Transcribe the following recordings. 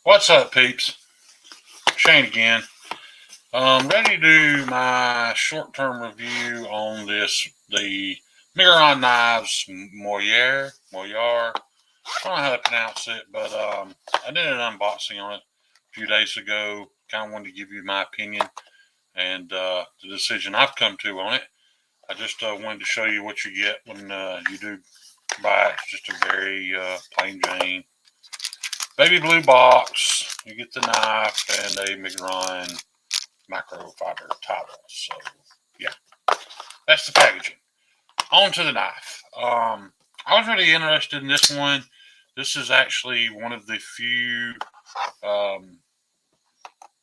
What's up, peeps? Shane again. Ready to do my short-term review on the Miguron knives, Moyar. I don't know how to pronounce it, but I did an unboxing on it a few days ago. Kind of wanted to give you my opinion and the decision I've come to on it. I just wanted to show you what you get when you do buy it. It's just a very plain Jane baby blue box. You get the knife and a Miguron microfiber towel. So yeah, that's the packaging. On to the knife. I was really interested in this one. This is actually one of the few um,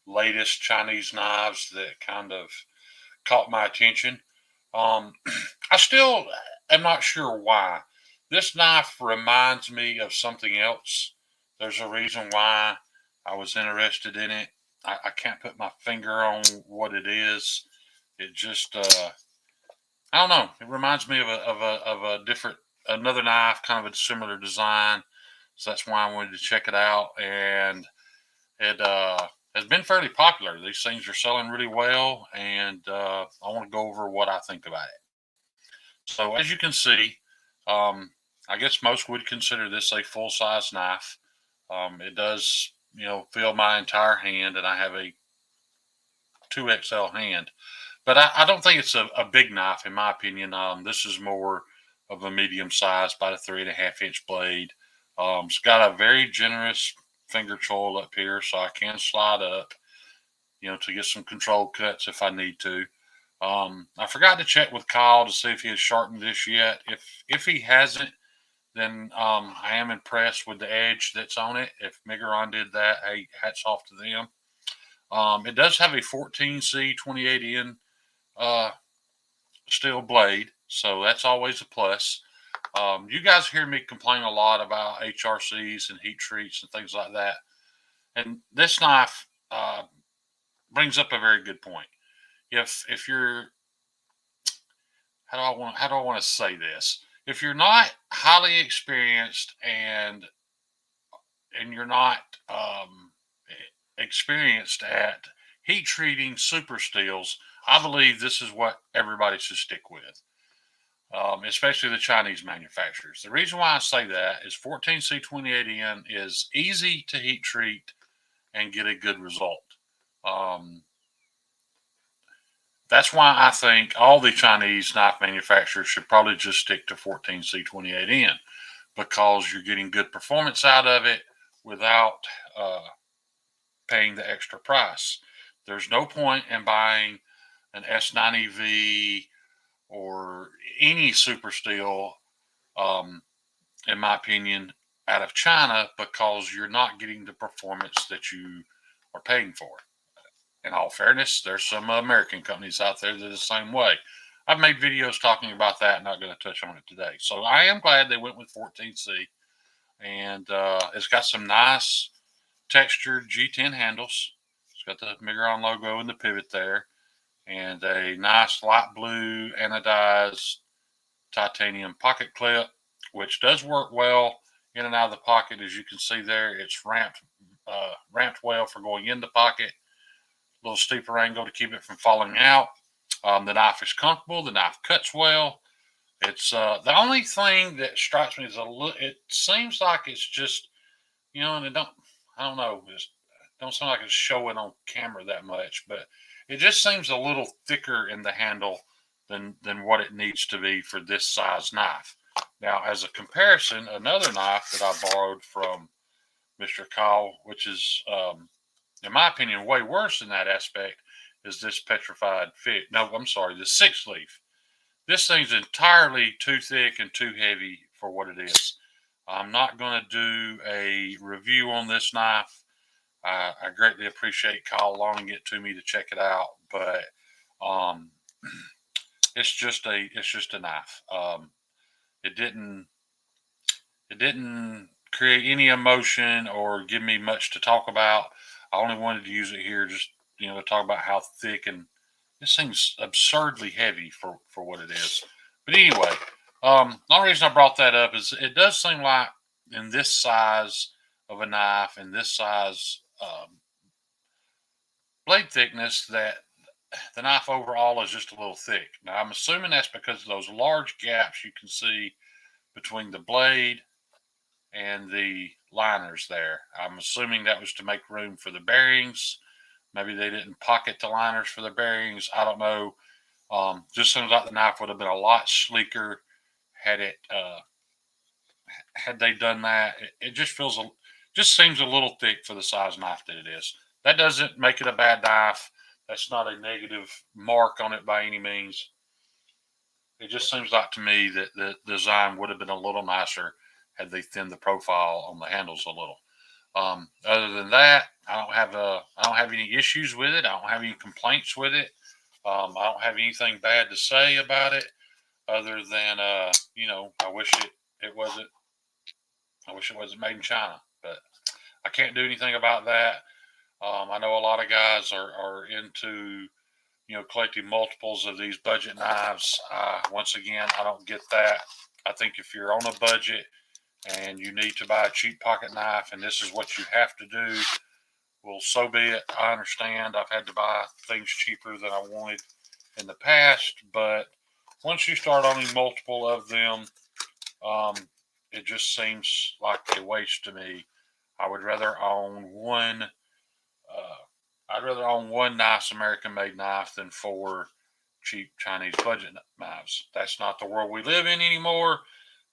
latest Chinese knives that kind of caught my attention. Um, I still am not sure why. This knife reminds me of something else. There's a reason why I was interested in it. I can't put my finger on what it is. It just, I don't know. It reminds me of a different, another knife, kind of a similar design. So that's why I wanted to check it out. And it has been fairly popular. These things are selling really well. And I want to go over what I think about it. So as you can see, um, I guess most would consider this a full size knife. It does, fill my entire hand, and I have a 2XL hand. But I don't think it's a big knife, in my opinion. This is more of a medium size, about a 3.5 inch blade. It's got a very generous finger choil up here, so I can slide up, to get some control cuts if I need to. I forgot to check with Kyle to see if he has sharpened this yet. If he hasn't, then I am impressed with the edge that's on it. If Miguron did that, hey, hats off to them. It does have a 14C 28N steel blade, so that's always a plus. You guys hear me complain a lot about HRCs and heat treats and things like that, and this knife brings up a very good point. If you're how do I want to say this? If you're not highly experienced and you're not experienced at heat treating super steels, I believe this is what everybody should stick with, especially the Chinese manufacturers. The reason why I say that is 14C28N is easy to heat treat and get a good result. Um, that's why I think all the Chinese knife manufacturers should probably just stick to 14C28N because you're getting good performance out of it without paying the extra price. There's no point in buying an S90V or any super steel, in my opinion, out of China because you're not getting the performance that you are paying for. In all fairness, there's some American companies out there that are the same way. I've made videos talking about that. Not going to touch on it today. So I am glad they went with 14C, and it's got some nice textured G10 handles. It's got the Miguron logo and the pivot there, and a nice light blue anodized titanium pocket clip, which does work well in and out of the pocket. As you can see there, it's ramped well for going in the pocket. A little steeper angle to keep it from falling out. The knife is comfortable. The knife cuts well. It's the only thing that strikes me is a little. It seems like it's just, and it don't. I don't know. It don't seem like it's showing on camera that much, but it just seems a little thicker in the handle than what it needs to be for this size knife. Now, as a comparison, another knife that I borrowed from Mr. Kyle, which is in my opinion, way worse in that aspect, is this petrified fit. No, I'm sorry, the 6 leaf. This thing's entirely too thick and too heavy for what it is. I'm not going to do a review on this knife. I greatly appreciate Kyle loaning it to me to check it out, but um, it's just a knife. It didn't create any emotion or give me much to talk about. I only wanted to use it here just to talk about how thick, and this thing's absurdly heavy for what it is. But anyway, the only reason I brought that up is it does seem like in this size of a knife and this size blade thickness that the knife overall is just a little thick. Now, I'm assuming that's because of those large gaps you can see between the blade and the liners there. I'm assuming that was to make room for the bearings. Maybe they didn't pocket the liners for the bearings. I don't know. Just seems like the knife would have been a lot sleeker had it had they done that. It just seems a little thick for the size knife that it is. That doesn't make it a bad knife. That's not a negative mark on it by any means. It just seems like to me that the design would have been a little nicer had they thinned the profile on the handles a little. Other than that, I don't have any issues with it. I don't have any complaints with it. I don't have anything bad to say about it, other than I wish it wasn't. I wish it wasn't made in China, but I can't do anything about that. I know a lot of guys are into collecting multiples of these budget knives. Once again, I don't get that. I think if you're on a budget and you need to buy a cheap pocket knife and this is what you have to do, well, so be it. I understand. I've had to buy things cheaper than I wanted in the past, but once you start owning multiple of them, um, it just seems like a waste to me. I would rather own one. I'd rather own one nice American-made knife than four cheap Chinese budget knives. That's not the world we live in anymore.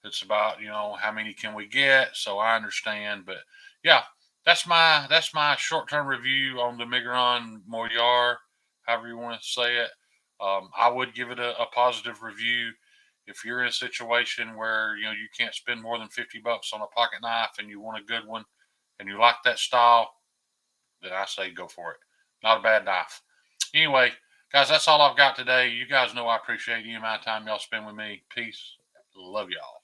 It's about how many can we get. So I understand, but yeah, that's my short-term review on the Miguron Moyar, however you want to say it. I would give it a positive review. If you're in a situation where you can't spend more than $50 on a pocket knife and you want a good one and you like that style, then I say go for it. Not a bad knife. Anyway, guys, that's all I've got today. You guys know I appreciate the amount of time y'all spend with me. Peace. Love y'all.